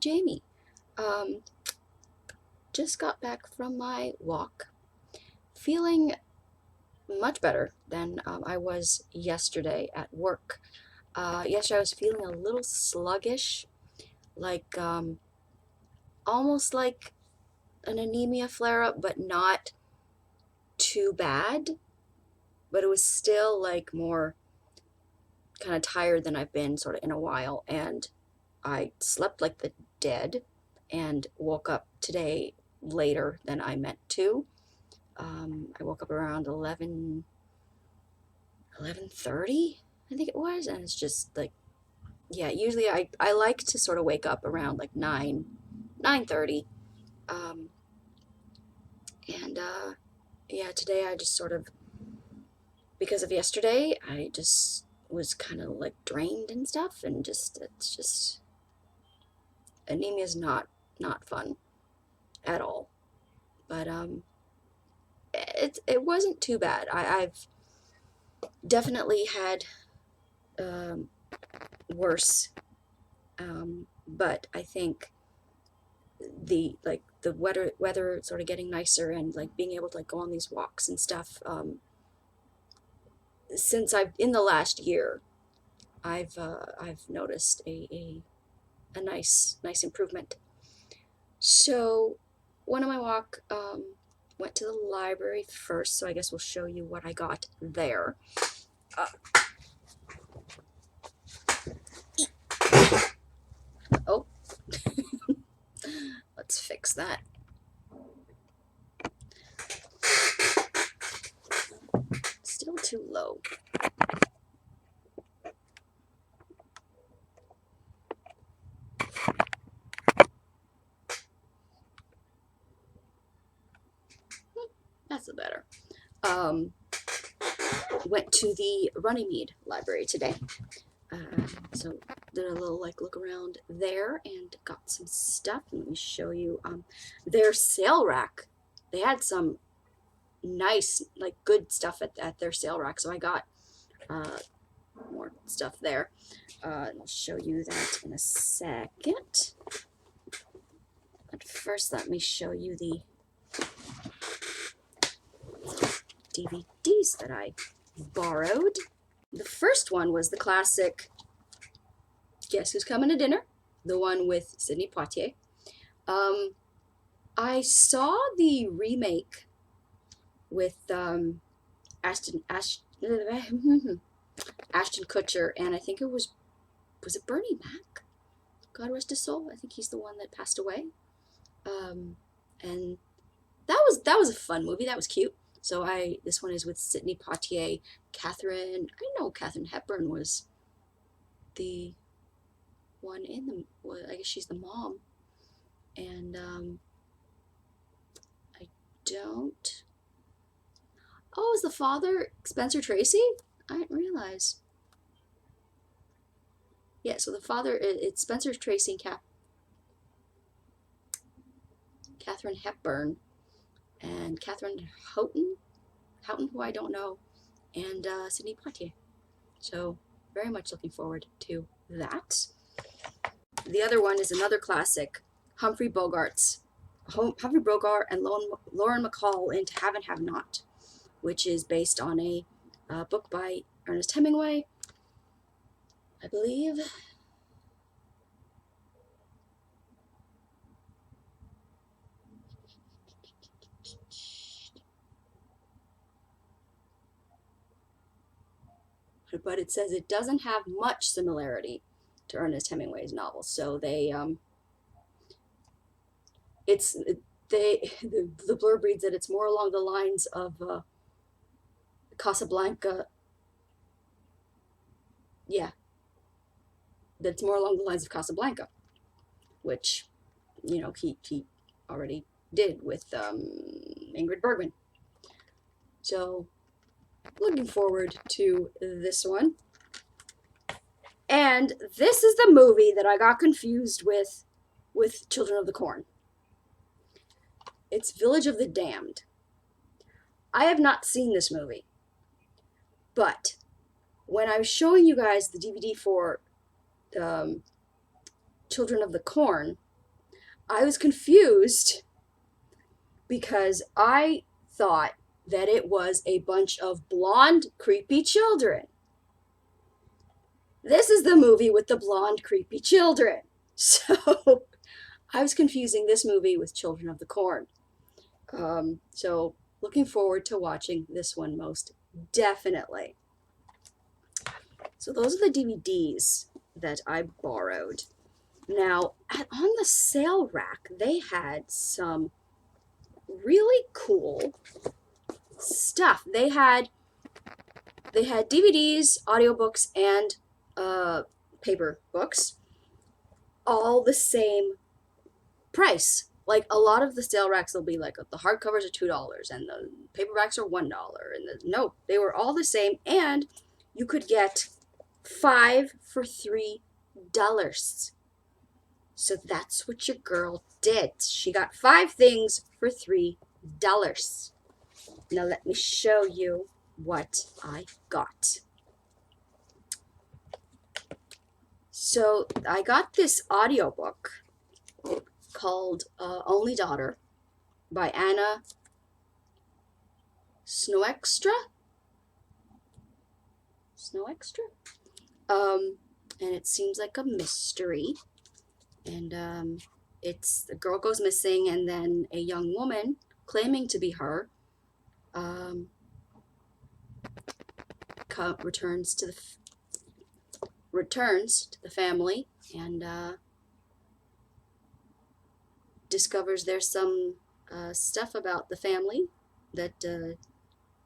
Jamie. Um, just got back from my walk, feeling much better than I was yesterday at work. Yesterday I was feeling a little sluggish, like almost like an anemia flare-up, but not too bad. But it was still like more kind of tired than I've been sort of in a while, and I slept like the dead and woke up today later than I meant to. I woke up around 11:30, I think it was, and it's just like, yeah, usually I like to sort of wake up around like 9:30. Um, and yeah, today I just sort of, because of yesterday, I just was kind of like drained and stuff, and it's just, anemia is not fun at all. But it wasn't too bad. I've definitely had um, worse, but I think the weather sort of getting nicer, and like being able to like go on these walks and stuff, since I've in the last year, I've noticed a nice improvement. So one of my walk, went to the library first, so I guess we'll show you what I got there. Uh, oh, let's fix that. Still too low. That's better. Went to the Runnymede Library today. So did a little like look around there and got some stuff. Let me show you their sale rack. They had some nice, like good stuff at their sale rack. So I got more stuff there. And I'll show you that in a second. But first, let me show you the DVDs that I borrowed. The first one was the classic Guess Who's Coming to Dinner, the one with Sidney Poitier. I saw the remake with Ashton Kutcher, and I think it was it Bernie Mac? God rest his soul. I think he's the one that passed away. And that was a fun movie. That was cute. So this one is with Sidney Poitier. I know Katharine Hepburn was the one in the, well, I guess she's the mom. And I don't, oh, is the father Spencer Tracy? I didn't realize. Yeah, so the father, it's Spencer Tracy and Katharine Hepburn, and Catherine Houghton, who I don't know, and Sidney Poitier. So very much looking forward to that. The other one is another classic, Humphrey Bogart and Lauren Bacall in To Have and Have Not, which is based on a book by Ernest Hemingway, I believe. But it says it doesn't have much similarity to Ernest Hemingway's novels. So they the blurb reads that it's more along the lines of Casablanca. Yeah, that's more along the lines of Casablanca, which, you know, he already did with Ingrid Bergman. So looking forward to this one. And this is the movie that I got confused with Children of the Corn. It's Village of the Damned. I have not seen this movie, but when I was showing you guys the DVD for Children of the Corn, I was confused because I thought that it was a bunch of blonde, creepy children. This is the movie with the blonde, creepy children. So I was confusing this movie with Children of the Corn. So looking forward to watching this one most definitely. So those are the DVDs that I borrowed. Now, on the sale rack, they had some really cool stuff. They had DVDs, audiobooks, and paper books, all the same price. Like a lot of the sale racks will be like the hardcovers are $2 and the paperbacks are $1, and no, they were all the same, and you could get 5 for $3. So that's what your girl did. She got 5 things for $3. Now let me show you what I got. So I got this audiobook called Only Daughter by Anna Snowextra. And it seems like a mystery. And it's a girl goes missing, and then a young woman claiming to be her returns to the family and discovers there's some stuff about the family that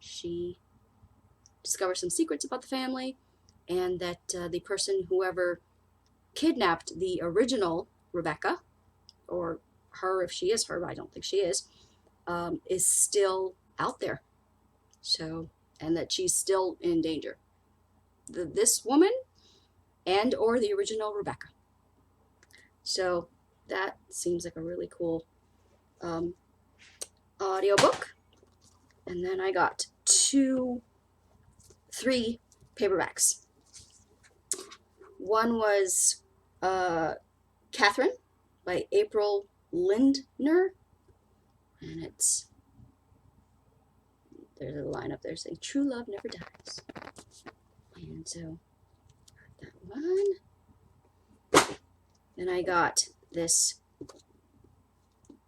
she discovers some secrets about the family, and that the person, whoever kidnapped the original Rebecca, or her, if she is her, I don't think she is still out there. So, and that she's still in danger. This woman and or the original Rebecca. So that seems like a really cool audiobook. And then I got 3 paperbacks. One was Catherine by April Lindner, and there's a line up there saying "True love never dies," and so that one. Then I got this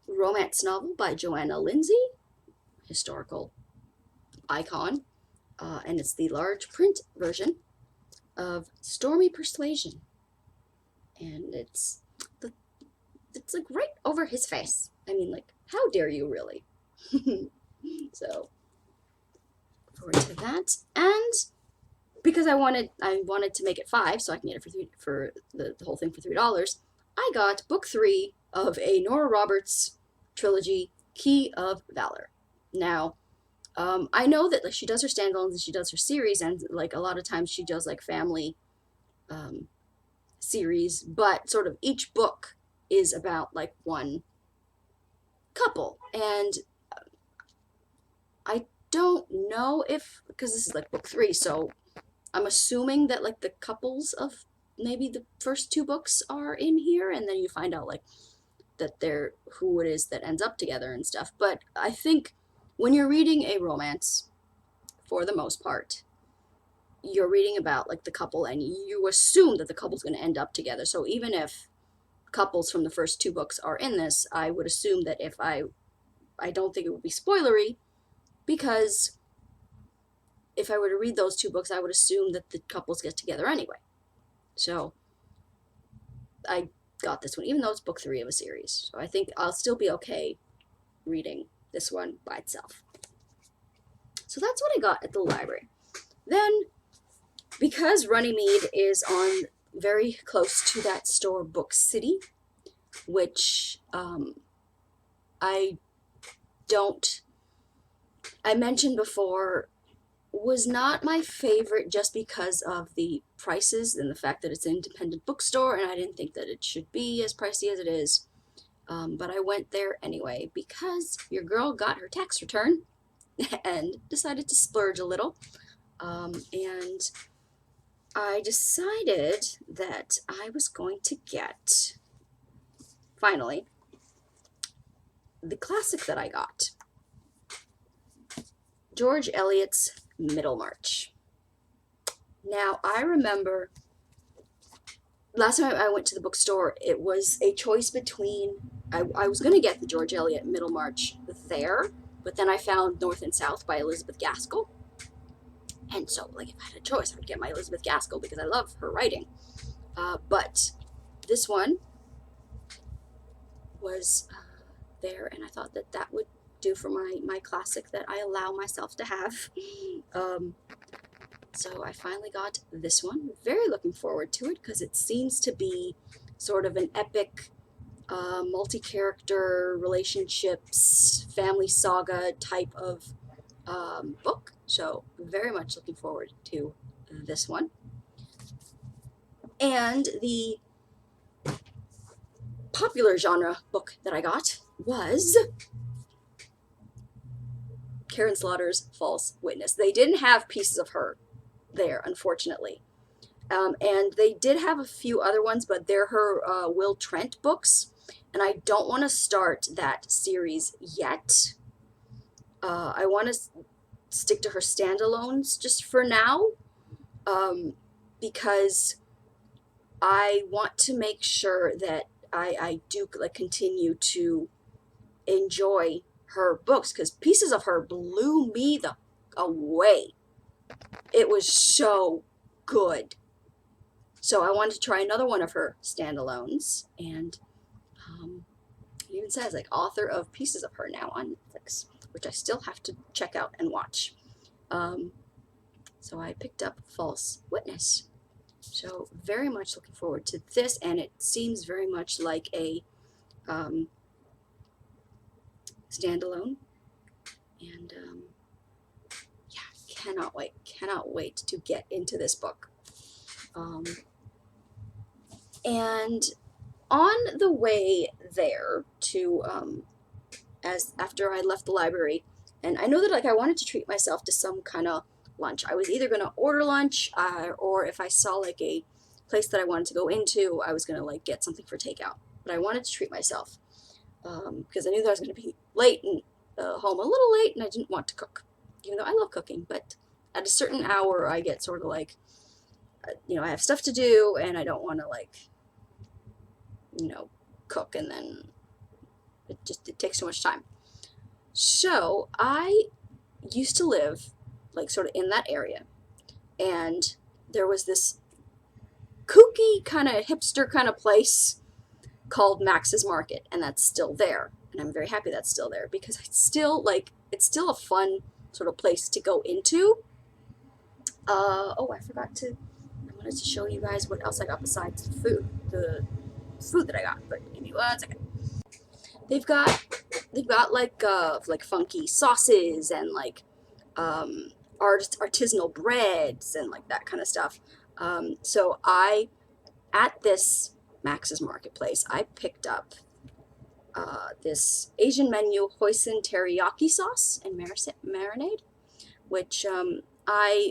romance novel by Joanna Lindsay, historical icon, and it's the large print version of Stormy Persuasion, and it's like right over his face. I mean, like, how dare you, really? So forward to that. And because I wanted to make it 5 so I can get it for the whole thing for $3, I got book 3 of a Nora Roberts trilogy, Key of Valor. Now, I know that like she does her standalones and she does her series, and like a lot of times she does like family series, but sort of each book is about like one couple, and I don't know if, because this is like book 3, so I'm assuming that like the couples of maybe the first 2 books are in here, and then you find out like that they're who it is that ends up together and stuff. But I think when you're reading a romance, for the most part, you're reading about like the couple, and you assume that the couple's going to end up together. So even if couples from the first 2 books are in this, I would assume that if I don't think it would be spoilery, because if I were to read those 2 books, I would assume that the couples get together anyway. So I got this one, even though it's book 3 of a series. So I think I'll still be okay reading this one by itself. So that's what I got at the library. Then, because Runnymede is on very close to that store, Book City, which I mentioned before, was not my favorite just because of the prices and the fact that it's an independent bookstore, and I didn't think that it should be as pricey as it is. But I went there anyway because your girl got her tax return and decided to splurge a little. And I decided that I was going to get, finally, the classic that I got, George Eliot's Middlemarch. Now, I remember last time I went to the bookstore, it was a choice between, I was going to get the George Eliot Middlemarch there, but then I found North and South by Elizabeth Gaskell. And so, like, if I had a choice, I would get my Elizabeth Gaskell because I love her writing. But this one was there, and I thought that that would do for my classic that I allow myself to have. So I finally got this one. Very looking forward to it because it seems to be sort of an epic multi-character relationships, family saga type of book. So very much looking forward to this one. And the popular genre book that I got was Karen Slaughter's False Witness. They didn't have Pieces of Her there, unfortunately. And they did have a few other ones, but they're her Will Trent books, and I don't want to start that series yet. I want to stick to her standalones just for now, because I want to make sure that I do like continue to enjoy her books, because Pieces of Her blew me the away. It was so good. So I wanted to try another one of her standalones, and it even says like author of Pieces of Her now on Netflix, which I still have to check out and watch. So I picked up False Witness. So very much looking forward to this, and it seems very much like a standalone, and yeah, cannot wait to get into this book. And on the way there to after I left the library, and I know that like I wanted to treat myself to some kind of lunch. I was either going to order lunch, or if I saw like a place that I wanted to go into, I was going to like get something for takeout. But I wanted to treat myself because I knew that I was going to be late and home a little late, and I didn't want to cook, even though I love cooking. But at a certain hour, I get sort of like, I have stuff to do, and I don't want to like, cook, and then it takes too much time. So I used to live like sort of in that area, and there was this kooky kind of hipster kind of place called Max's Market, and that's still there, and I'm very happy that's still there because it's still a fun sort of place to go into. I wanted to show you guys what else I got besides the food that I got, but give me 1 second. They've got like funky sauces and like artisanal breads and like that kind of stuff. So at this Max's Marketplace, I picked up this Asian menu hoisin teriyaki sauce and marinade, which I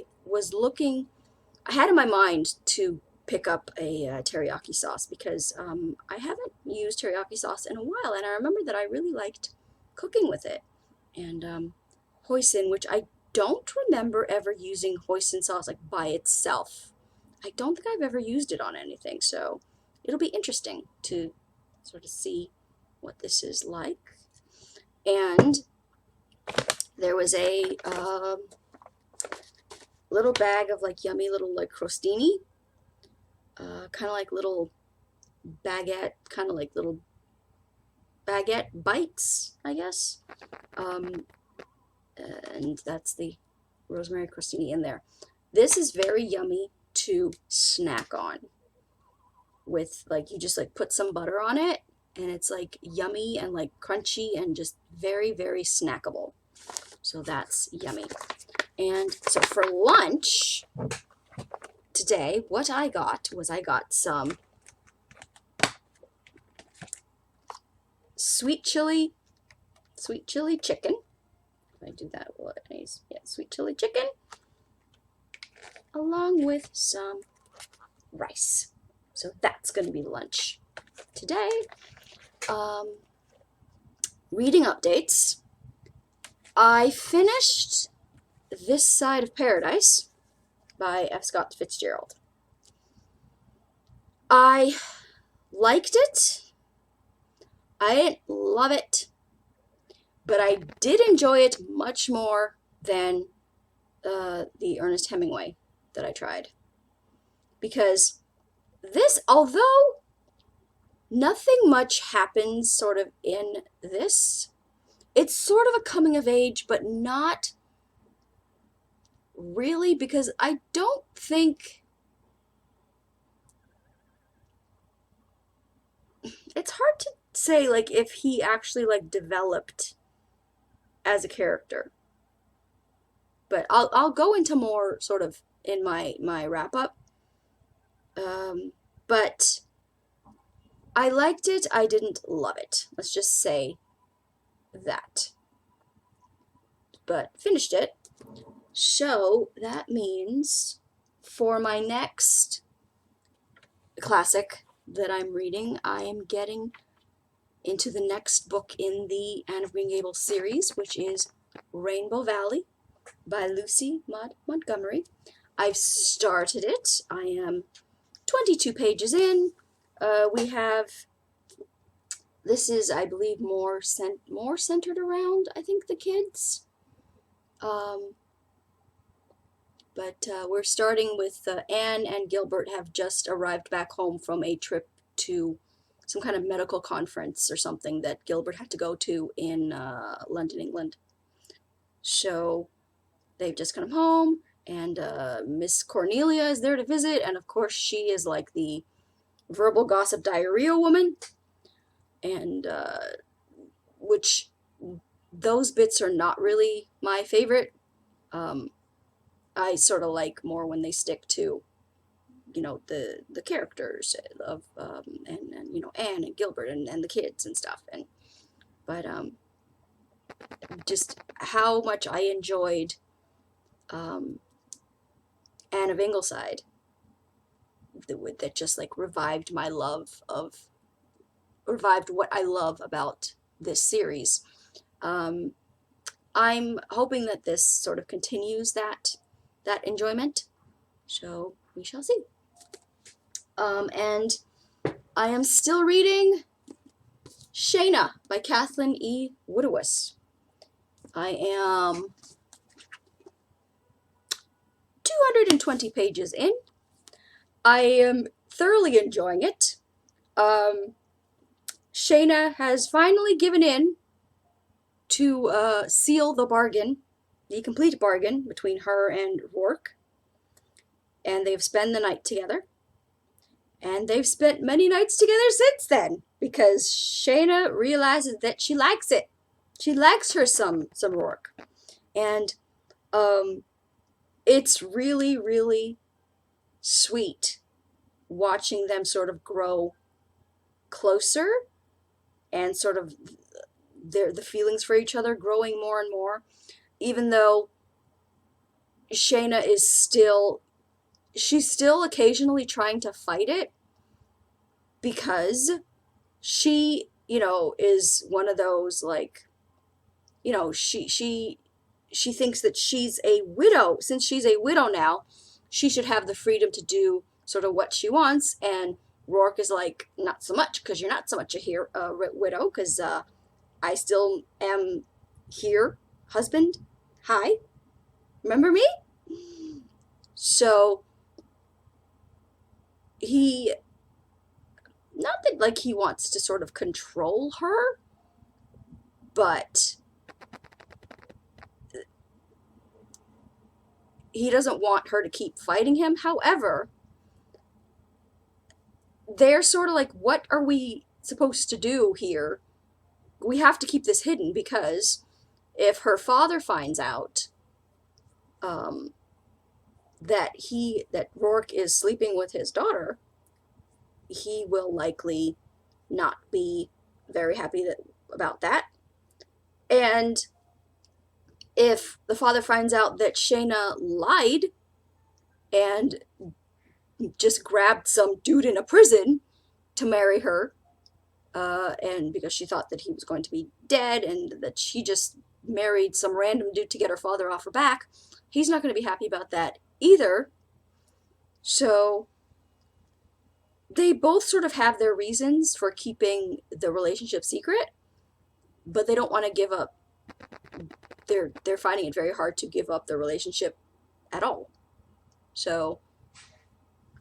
had in my mind to pick up a teriyaki sauce because I haven't used teriyaki sauce in a while, and I remember that I really liked cooking with it. And hoisin, which I don't remember ever using hoisin sauce like by itself. I don't think I've ever used it on anything, so it'll be interesting to sort of see what this is like. And there was a little bag of like yummy little like crostini, kind of like little baguette, kind of like little baguette bites, I guess. And that's the rosemary crostini in there. This is very yummy to snack on with, like, you just like put some butter on it, and it's like yummy and like crunchy and just very, very snackable. So that's yummy. And so for lunch today, what I got was some sweet chili chicken. If I do that, sweet chili chicken, along with some rice. So that's going to be lunch today. reading updates. I finished This Side of Paradise by F. Scott Fitzgerald. I liked it. I didn't love it, but I did enjoy it much more than the Ernest Hemingway that I tried. Because this, although nothing much happens sort of in this, it's sort of a coming of age, but not really, because I don't think, it's hard to say like if he actually like developed as a character. But I'll go into more sort of in my wrap up. But I liked it. I didn't love it. Let's just say that. But finished it. So that means for my next classic that I'm reading, I am getting into the next book in the Anne of Green Gables series, which is Rainbow Valley by Lucy Maud Montgomery. I've started it. I am 22 pages in. This is, I believe, more centered around, I think, the kids. But we're starting with Anne and Gilbert have just arrived back home from a trip to some kind of medical conference or something that Gilbert had to go to in London, England. So they've just come home, and Miss Cornelia is there to visit, and of course she is like the verbal gossip diarrhea woman, and which those bits are not really my favorite. I sort of like more when they stick to, you know, the characters of and you know, Anne and Gilbert and the kids and stuff, but just how much I enjoyed Anne of Ingleside, that just like revived what I love about this series. I'm hoping that this sort of continues that enjoyment, so we shall see. And I am still reading Shanna by Kathleen E Woodiwiss. I am 220 pages in. I am thoroughly enjoying it. Shanna has finally given in to seal the bargain, the complete bargain between her and Rourke, and they've spent the night together. And they've spent many nights together since then, because Shanna realizes that she likes it. She likes her some Rourke. And it's really, really sweet watching them sort of grow closer, and sort of the feelings for each other growing more and more, even though Shanna is she's still occasionally trying to fight it, because she, you know, is one of those, like, you know, she thinks that she's a widow. Since she's a widow now, she should have the freedom to do sort of what she wants. And Rourke is like, not so much, because you're not so much a widow, because I still am here, husband. Hi, remember me? So he, not that like he wants to sort of control her, but he doesn't want her to keep fighting him. However, they're sort of like, what are we supposed to do here? We have to keep this hidden, because if her father finds out that Rourke is sleeping with his daughter, he will likely not be very happy about that. And if the father finds out that Shanna lied and just grabbed some dude in a prison to marry her, and because she thought that he was going to be dead and that she just married some random dude to get her father off her back. He's not going to be happy about that either. So they both sort of have their reasons for keeping the relationship secret, but they don't want to give up. They're finding it very hard to give up the relationship at all. So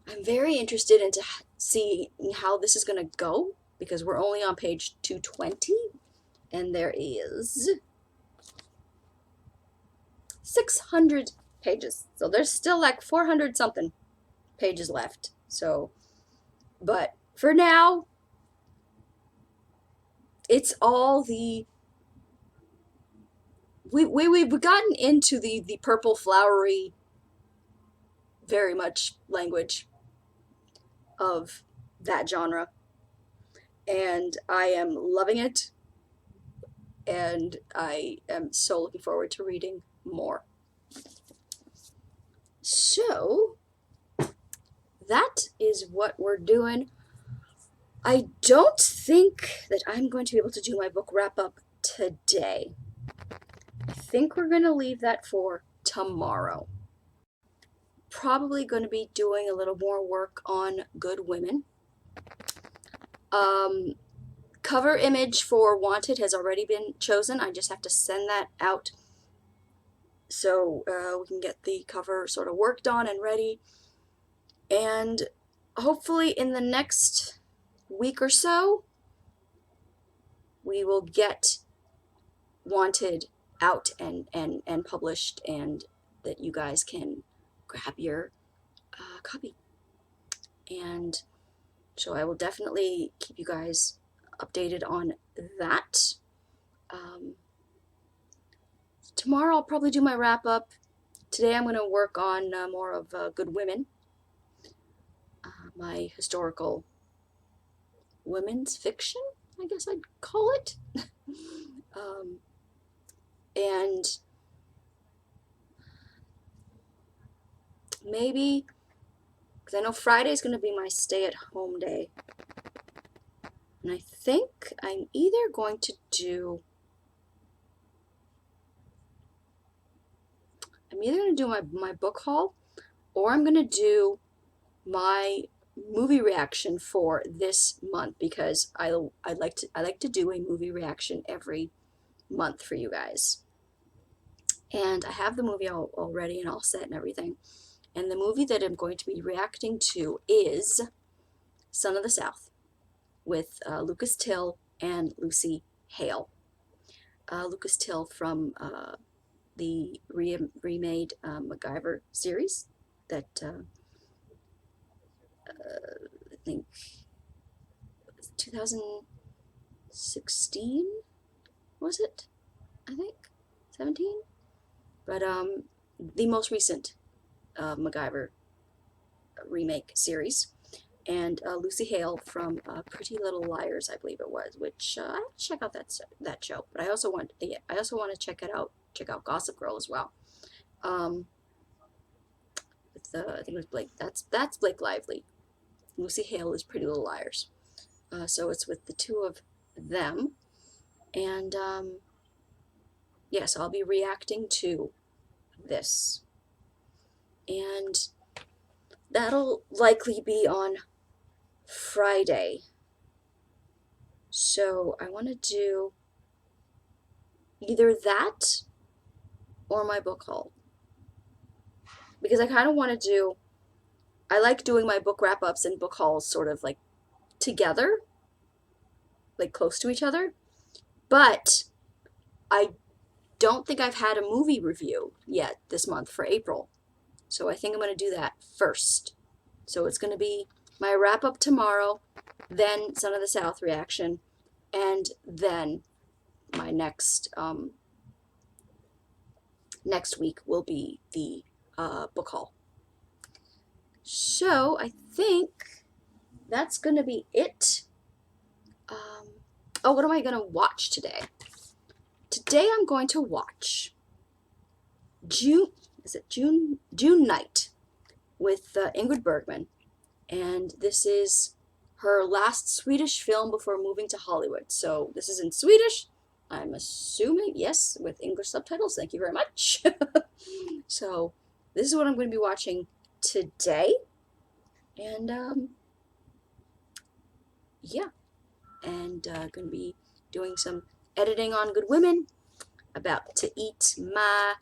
I'm very interested into seeing how this is going to go, because we're only on page 220 and there is 600 pages. So there's still like 400 something pages left. So, but for now, it's all the we've gotten into the purple flowery very much language of that genre, and I am loving it, and I am so looking forward to reading more. So that is what we're doing. I don't think that I'm going to be able to do my book wrap up today. I think we're going to leave that for tomorrow. Probably going to be doing a little more work on Good Women. Cover image for Wanted has already been chosen. I just have to send that out so we can get the cover sort of worked on and ready. And hopefully in the next week or so, we will get Wanted out and published, and that you guys can grab your copy. And so I will definitely keep you guys updated on that. Tomorrow I'll probably do my wrap up. Today I'm going to work on more of Good Women, my historical women's fiction, I guess I'd call it. And maybe, because I know Friday's going to be my stay-at-home day, and I think I'm either going to do my book haul, or I'm going to do my movie reaction for this month, because I like to do a movie reaction every month for you guys. And I have the movie all ready and all set and everything. And the movie that I'm going to be reacting to is Son of the South, with Lucas Till and Lucy Hale. Lucas Till from the remade MacGyver series that I think 2016, was it? I think 17. But the most recent MacGyver remake series, and Lucy Hale from Pretty Little Liars, I believe it was, which I have to check out that show. But I also want to check out Gossip Girl as well. With I think it was Blake. That's Blake Lively. Lucy Hale is Pretty Little Liars. So it's with the two of them, and yes, I'll be reacting to this, and that'll likely be on Friday. So I want to do either that or my book haul, because I kind of want to do, I like doing my book wrap-ups and book hauls sort of like together, like close to each other, but I don't think I've had a movie review yet this month for April. So I think I'm going to do that first. So it's going to be my wrap-up tomorrow, then Son of the South reaction, and then my next week will be the book haul. So I think that's going to be it. Oh, what am I going to watch today? Today I'm going to watch June Night with Ingrid Bergman, and this is her last Swedish film before moving to Hollywood. So this is in Swedish. I'm assuming, yes, with English subtitles. Thank you very much. So this is what I'm going to be watching today. And yeah, and going to be doing some editing on Good Women. About to eat my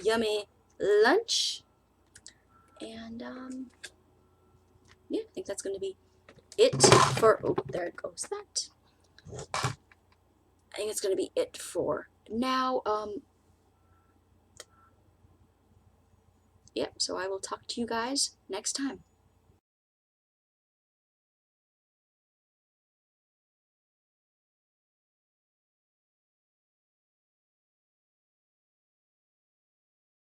yummy lunch. And yeah, I think that's going to be it for, oh, there goes that. I think it's going to be it for now. Yeah, so I will talk to you guys next time.